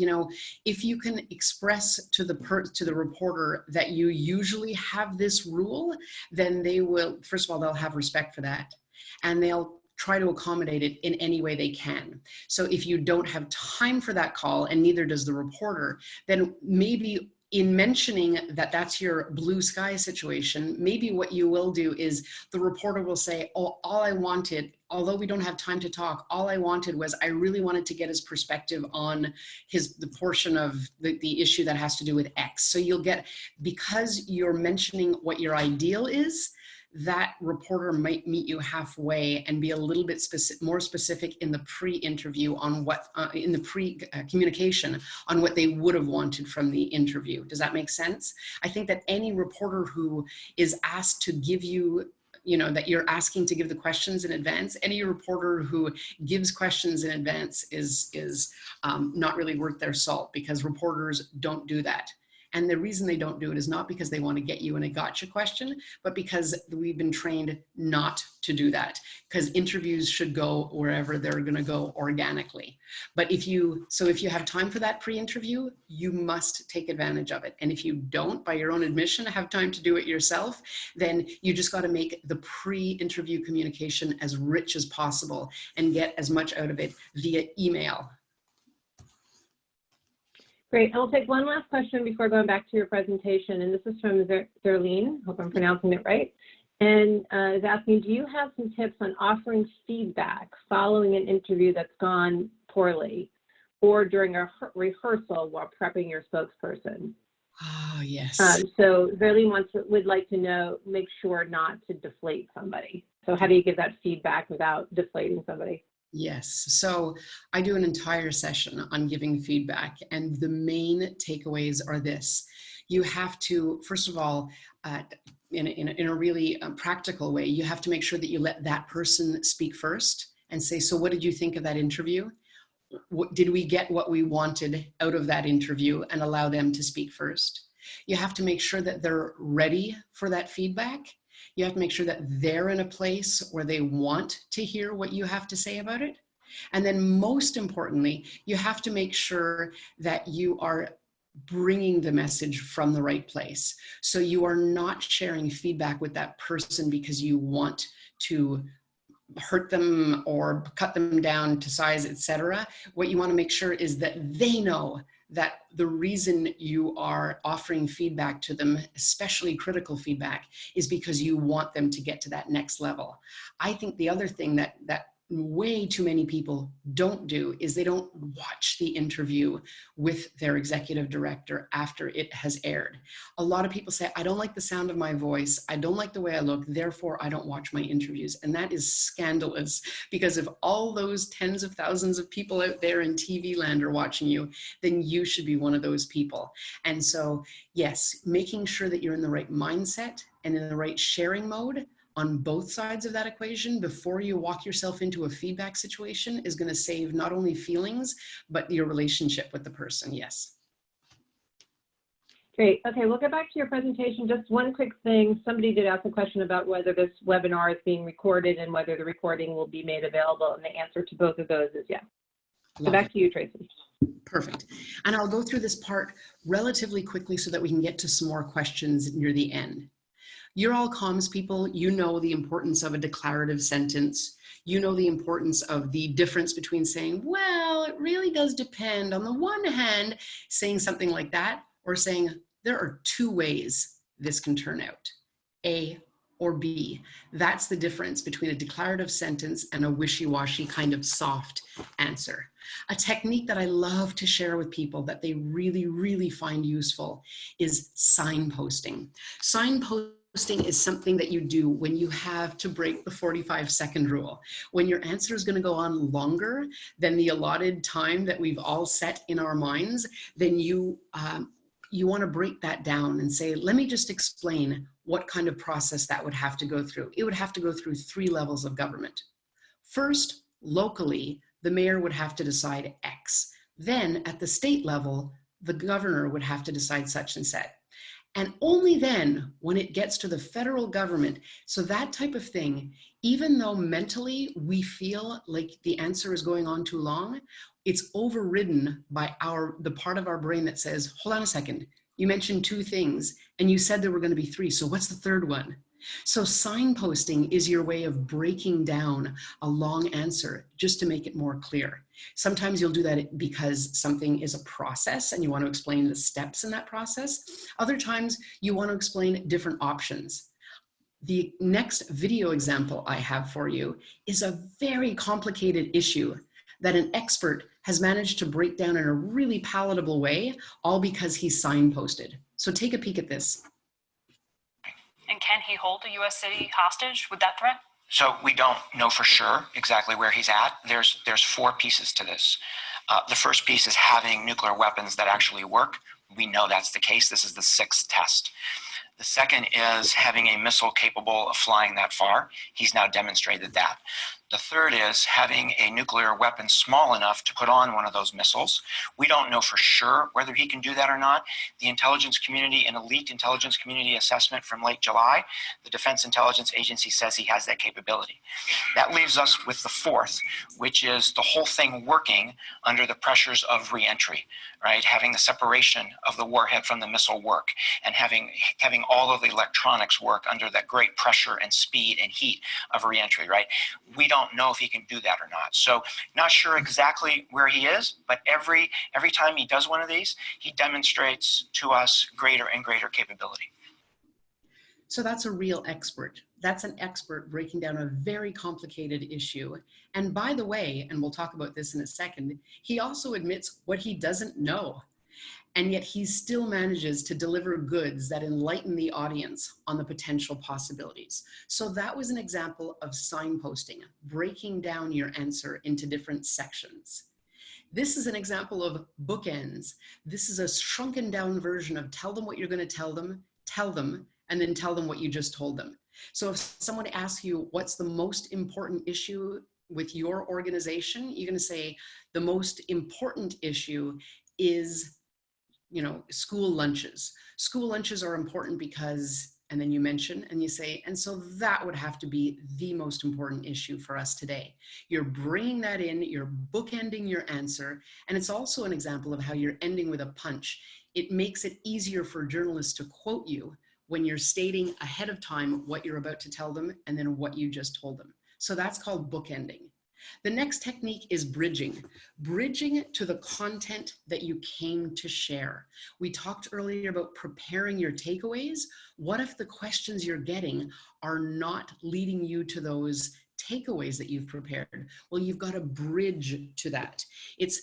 if you can express to the reporter that you usually have this rule, then they will, first of all, they'll have respect for that, and they'll try to accommodate it in any way they can. So if you don't have time for that call, and neither does the reporter, then maybe in mentioning that that's your blue sky situation, maybe what you will do is the reporter will say, oh, all I wanted, although we don't have time to talk, all I wanted was I really wanted to get his perspective on the portion of the issue that has to do with X. So you'll get, because you're mentioning what your ideal is, that reporter might meet you halfway and be a little bit more specific in the pre-interview on what, in the pre-communication on what they would have wanted from the interview. Does that make sense? I think that any reporter who is asked to give you, that you're asking to give the questions in advance, any reporter who gives questions in advance is not really worth their salt, because reporters don't do that. And the reason they don't do it is not because they want to get you in a gotcha question, but because we've been trained not to do that, because interviews should go wherever they're going to go organically. But if you have time for that pre-interview, you must take advantage of it. And if you don't, by your own admission, have time to do it yourself, then you just got to make the pre-interview communication as rich as possible and get as much out of it via email. Great. I'll take one last question before going back to your presentation. And this is from Zerlene. Hope I'm pronouncing it right. And is asking, do you have some tips on offering feedback following an interview that's gone poorly or during a rehearsal while prepping your spokesperson? Oh, yes. So Zerlene would like to know, make sure not to deflate somebody. So how do you give that feedback without deflating somebody? Yes. So I do an entire session on giving feedback, and the main takeaways are this. You have to, first of all, in a really practical way, you have to make sure that you let that person speak first and say, so what did you think of that interview? Did we get what we wanted out of that interview, and allow them to speak first? You have to make sure that they're ready for that feedback. You have to make sure that they're in a place where they want to hear what you have to say about it. And then most importantly, you have to make sure that you are bringing the message from the right place. So you are not sharing feedback with that person because you want to hurt them or cut them down to size, etc. What you want to make sure is that they know that the reason you are offering feedback to them, especially critical feedback, is because you want them to get to that next level. I think the other thing that way too many people don't do is they don't watch the interview with their executive director after it has aired. A lot of people say, I don't like the sound of my voice, I don't like the way I look, therefore I don't watch my interviews. And that is scandalous, because if all those tens of thousands of people out there in TV land are watching you, then you should be one of those people. And so, yes, making sure that you're in the right mindset and in the right sharing mode on both sides of that equation before you walk yourself into a feedback situation is going to save not only feelings, but your relationship with the person. Yes. Great. Okay, we'll get back to your presentation. Just one quick thing. Somebody did ask a question about whether this webinar is being recorded and whether the recording will be made available, and the answer to both of those is yes. So back to you, Tracey. Perfect. And I'll go through this part relatively quickly so that we can get to some more questions near the end. You're all comms people. You know the importance of a declarative sentence. You know the importance of the difference between saying, well, it really does depend. On the one hand, saying something like that, or saying there are two ways this can turn out, A or B. That's the difference between a declarative sentence and a wishy-washy kind of soft answer. A technique that I love to share with people that they really, really find useful is signposting. Signposting is something that you do when you have to break the 45-second rule. When your answer is going to go on longer than the allotted time that we've all set in our minds, then you want to break that down and say, let me just explain what kind of process that would have to go through. It would have to go through 3 levels of government. First, locally, the mayor would have to decide X. Then at the state level, the governor would have to decide such and such. And only then, when it gets to the federal government, so that type of thing, even though mentally we feel like the answer is going on too long, it's overridden by the part of our brain that says, hold on a second, you mentioned 2 things and you said there were going to be 3, so what's the third one? So signposting is your way of breaking down a long answer just to make it more clear. Sometimes you'll do that because something is a process and you want to explain the steps in that process. Other times you want to explain different options. The next video example I have for you is a very complicated issue that an expert has managed to break down in a really palatable way, all because he signposted. So take a peek at this. And can he hold a U.S. city hostage with that threat? So we don't know for sure exactly where he's at. There's 4 pieces to this. The first piece is having nuclear weapons that actually work. We know that's the case. This is the 6th test. The second is having a missile capable of flying that far. He's now demonstrated that. The third is having a nuclear weapon small enough to put on one of those missiles. We don't know for sure whether he can do that or not. The intelligence community, an elite intelligence community assessment from late July, the Defense Intelligence Agency says he has that capability. That leaves us with the fourth, which is the whole thing working under the pressures of reentry, right? Having the separation of the warhead from the missile work, and having all of the electronics work under that great pressure and speed and heat of reentry, right? We don't know if he can do that or not. So not sure exactly where he is, but every time he does one of these, he demonstrates to us greater and greater capability. So that's a real expert. That's an expert breaking down a very complicated issue. And by the way, and we'll talk about this in a second, he also admits what he doesn't know. And yet he still manages to deliver goods that enlighten the audience on the potential possibilities. So that was an example of signposting, breaking down your answer into different sections. This is an example of bookends. This is a shrunken down version of tell them what you're going to tell them, and then tell them what you just told them. So if someone asks you what's the most important issue with your organization, you're going to say the most important issue is, you know, school lunches. School lunches are important because, and then you mention and you say, and so that would have to be the most important issue for us today. You're bringing that in, you're bookending your answer, and it's also an example of how you're ending with a punch. It makes it easier for journalists to quote you when you're stating ahead of time what you're about to tell them and then what you just told them. So that's called bookending. The next technique is bridging. Bridging to the content that you came to share. We talked earlier about preparing your takeaways. What if the questions you're getting are not leading you to those takeaways that you've prepared? Well, you've got to bridge to that. It's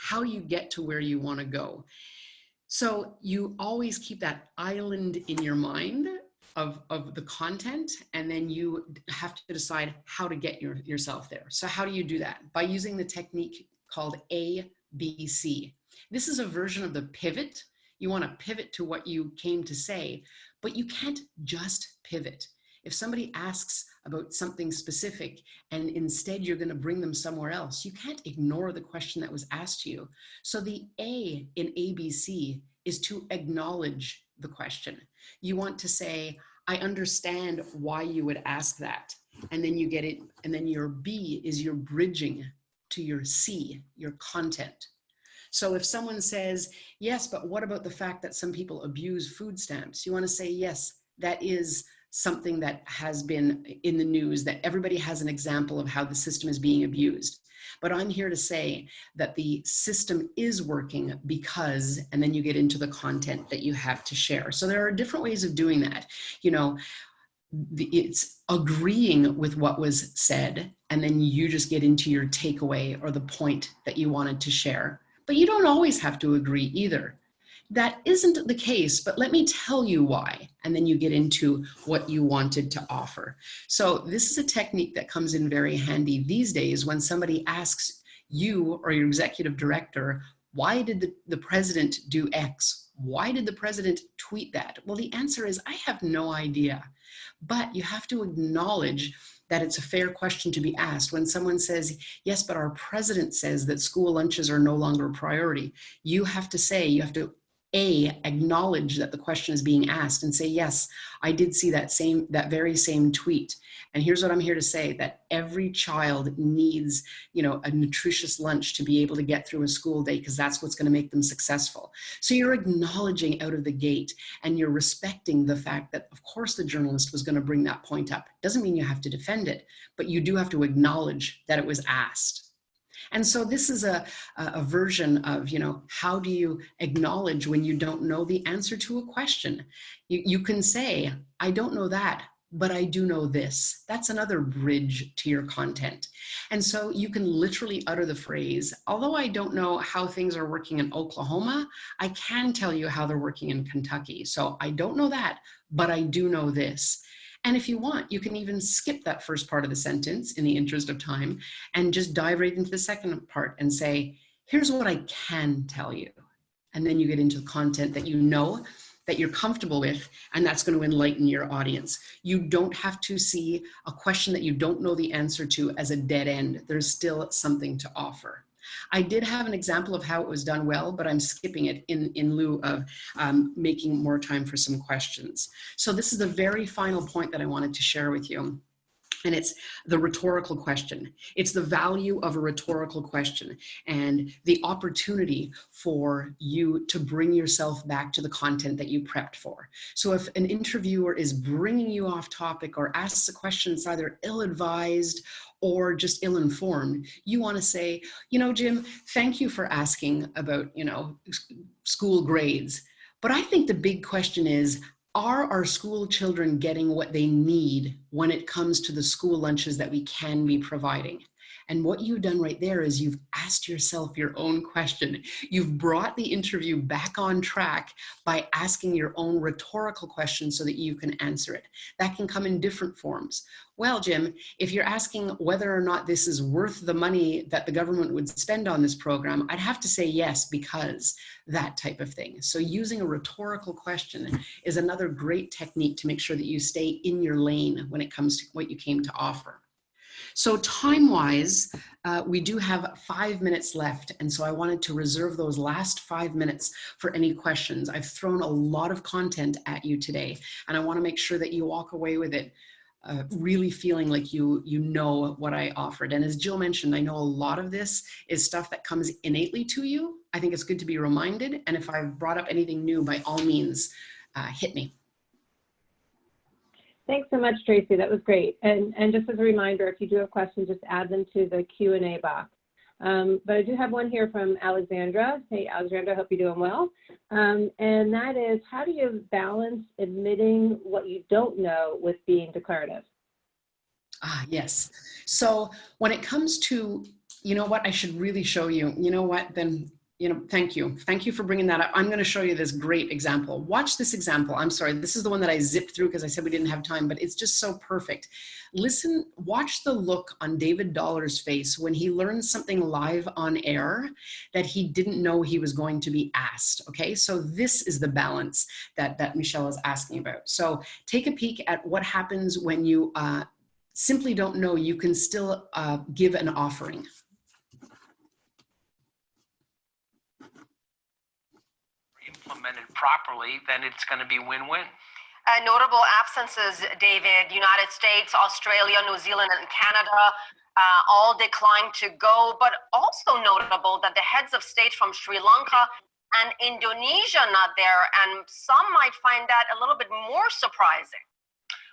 how you get to where you want to go. So you always keep that island in your mind of the content, and then you have to decide how to get yourself there. So how do you do that? By using the technique called ABC. This is a version of the pivot. You want to pivot to what you came to say, but you can't just pivot. If somebody asks about something specific and instead you're going to bring them somewhere else, you can't ignore the question that was asked to you. So the A in ABC is to acknowledge the question. You want to say, I understand why you would ask that. And then you get it. And then your B is your bridging to your C, your content. So if someone says, yes, but what about the fact that some people abuse food stamps? You want to say, yes, that is something that has been in the news, that everybody has an example of how the system is being abused. But I'm here to say that the system is working because, and then you get into the content that you have to share. So there are different ways of doing that. You know, it's agreeing with what was said, and then you just get into your takeaway or the point that you wanted to share. But you don't always have to agree either. That isn't the case, but let me tell you why. And then you get into what you wanted to offer. So this is a technique that comes in very handy these days when somebody asks you or your executive director, why did the president do X? Why did the president tweet that? Well, the answer is, I have no idea. But you have to acknowledge that it's a fair question to be asked. When someone says, yes, but our president says that school lunches are no longer a priority, you have to say, you have to acknowledge that the question is being asked and say, yes, I did see that very same tweet. And here's what I'm here to say, that every child needs, you know, a nutritious lunch to be able to get through a school day, because that's what's going to make them successful. So you're acknowledging out of the gate, and you're respecting the fact that, of course, the journalist was going to bring that point up. Doesn't mean you have to defend it, but you do have to acknowledge that it was asked. And so this is a version of, you know, how do you acknowledge when you don't know the answer to a question? You can say, I don't know that, but I do know this. That's another bridge to your content. And so you can literally utter the phrase, although I don't know how things are working in Oklahoma, I can tell you how they're working in Kentucky. So I don't know that, but I do know this. And if you want, you can even skip that first part of the sentence in the interest of time and just dive right into the second part and say, here's what I can tell you. And then you get into content that you know that you're comfortable with, and that's going to enlighten your audience. You don't have to see a question that you don't know the answer to as a dead end. There's still something to offer. I did have an example of how it was done well, but I'm skipping it in lieu of making more time for some questions. So this is the very final point that I wanted to share with you. And it's the rhetorical question. It's the value of a rhetorical question and the opportunity for you to bring yourself back to the content that you prepped for. So if an interviewer is bringing you off topic or asks a question that's either ill-advised or just ill-informed, you want to say, you know, Jim, thank you for asking about, you know, school grades. But I think the big question is, are our school children getting what they need when it comes to the school lunches that we can be providing? And what you've done right there is you've asked yourself your own question. You've brought the interview back on track by asking your own rhetorical question so that you can answer it. That can come in different forms. Well, Jim, if you're asking whether or not this is worth the money that the government would spend on this program, I'd have to say yes, because that type of thing. So using a rhetorical question is another great technique to make sure that you stay in your lane when it comes to what you came to offer. So time-wise, we do have 5 minutes left, and so I wanted to reserve those last 5 minutes for any questions. I've thrown a lot of content at you today, and I want to make sure that you walk away with it really feeling like you know what I offered. And as Jill mentioned, I know a lot of this is stuff that comes innately to you. I think it's good to be reminded, and if I've brought up anything new, by all means, hit me. Thanks so much, Tracey. That was great. And just as a reminder, if you do have questions, just add them to the Q&A box. But I do have one here from Alexandra. Hey, Alexandra, I hope you're doing well. And that is, how do you balance admitting what you don't know with being declarative? Ah, yes. So when it comes to, you know what, I should really show you, you know what, then, you know, thank you. Thank you for bringing that up. I'm going to show you this great example. Watch this example. I'm sorry, this is the one that I zipped through because I said we didn't have time, but it's just so perfect. Listen, watch the look on David Dollar's face when he learns something live on air that he didn't know he was going to be asked. Okay, so this is the balance that Michelle is asking about. So take a peek at what happens when you simply don't know you can still give an offering. Implemented properly, then it's going to be win-win. Notable absences, David: United States, Australia, New Zealand, and Canada all declined to go, but also notable that the heads of state from Sri Lanka and Indonesia not there, and some might find that a little bit more surprising.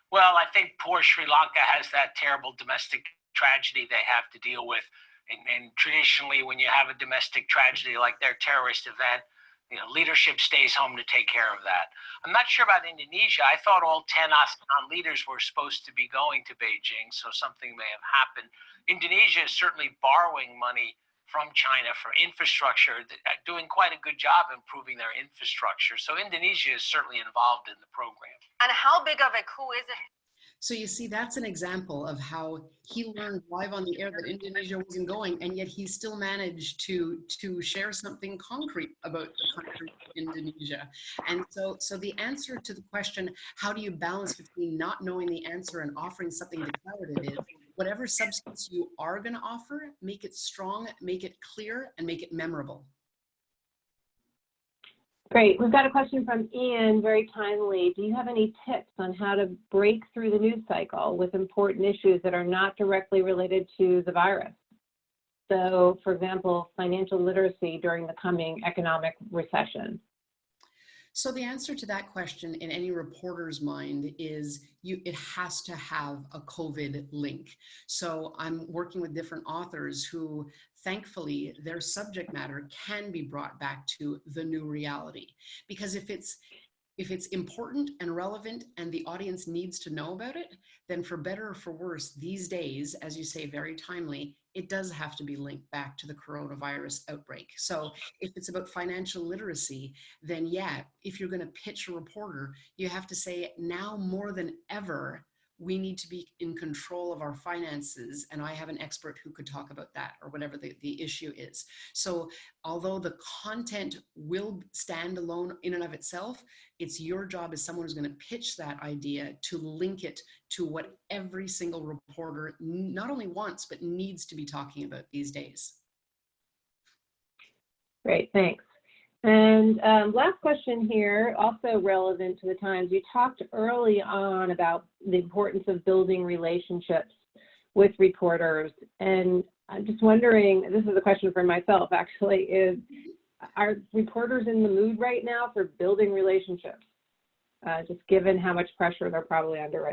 Well, I think poor Sri Lanka has that terrible domestic tragedy they have to deal with. And traditionally, when you have a domestic tragedy like their terrorist event, you know, leadership stays home to take care of that. I'm not sure about Indonesia. I thought all 10 ASEAN leaders were supposed to be going to Beijing, so something may have happened. Indonesia is certainly borrowing money from China for infrastructure, doing quite a good job improving their infrastructure. So Indonesia is certainly involved in the program. And how big of a coup is it? So you see, that's an example of how he learned live on the air that Indonesia wasn't going, and yet he still managed to share something concrete about the country of Indonesia. And so the answer to the question, how do you balance between not knowing the answer and offering something declarative, is whatever substance you are going to offer, make it strong, make it clear, and make it memorable. Great. We've got a question from Ian, very timely. Do you have any tips on how to break through the news cycle with important issues that are not directly related to the virus? So, for example, financial literacy during the coming economic recession. So the answer to that question in any reporter's mind is it has to have a COVID link. So I'm working with different authors who, thankfully, their subject matter can be brought back to the new reality. Because if it's important and relevant and the audience needs to know about it, then for better or for worse, these days, as you say, very timely, it does have to be linked back to the coronavirus outbreak. So if it's about financial literacy, then yeah, if you're going to pitch a reporter, you have to say now more than ever, we need to be in control of our finances, and I have an expert who could talk about that, or whatever the issue is. So although the content will stand alone in and of itself, it's your job as someone who's going to pitch that idea to link it to what every single reporter not only wants, but needs to be talking about these days. Great, thanks. And last question here, also relevant to the times. You talked early on about the importance of building relationships with reporters. And I'm just wondering, this is a question for myself actually, are reporters in the mood right now for building relationships? Just given how much pressure they're probably under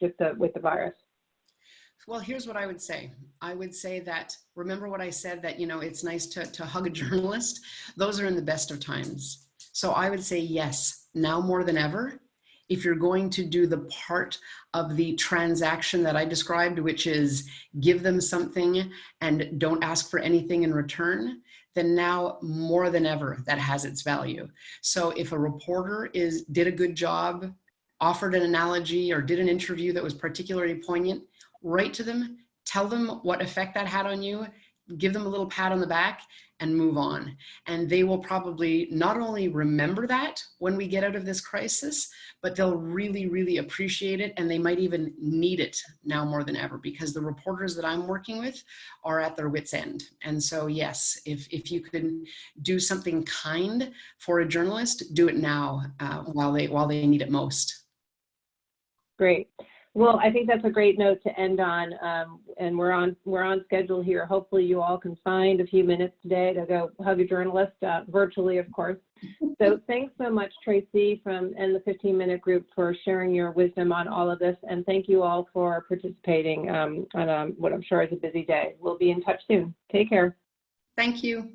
with the virus. Well, here's what I would say. I would say that, remember what I said, that, you know, it's nice to hug a journalist. Those are in the best of times. So I would say yes, now more than ever. If you're going to do the part of the transaction that I described, which is give them something and don't ask for anything in return, then now more than ever that has its value. So if a reporter did a good job, offered an analogy, or did an interview that was particularly poignant, write to them, tell them what effect that had on you, give them a little pat on the back, and move on. And they will probably not only remember that when we get out of this crisis, but they'll really, really appreciate it, and they might even need it now more than ever, because the reporters that I'm working with are at their wits' end. And so yes, if you can do something kind for a journalist, do it now while they need it most. Great. Well, I think that's a great note to end on, and we're on schedule here. Hopefully you all can find a few minutes today to go hug a journalist, virtually, of course. So thanks so much, Tracey and the 15-minute group, for sharing your wisdom on all of this, and thank you all for participating on what I'm sure is a busy day. We'll be in touch soon. Take care. Thank you.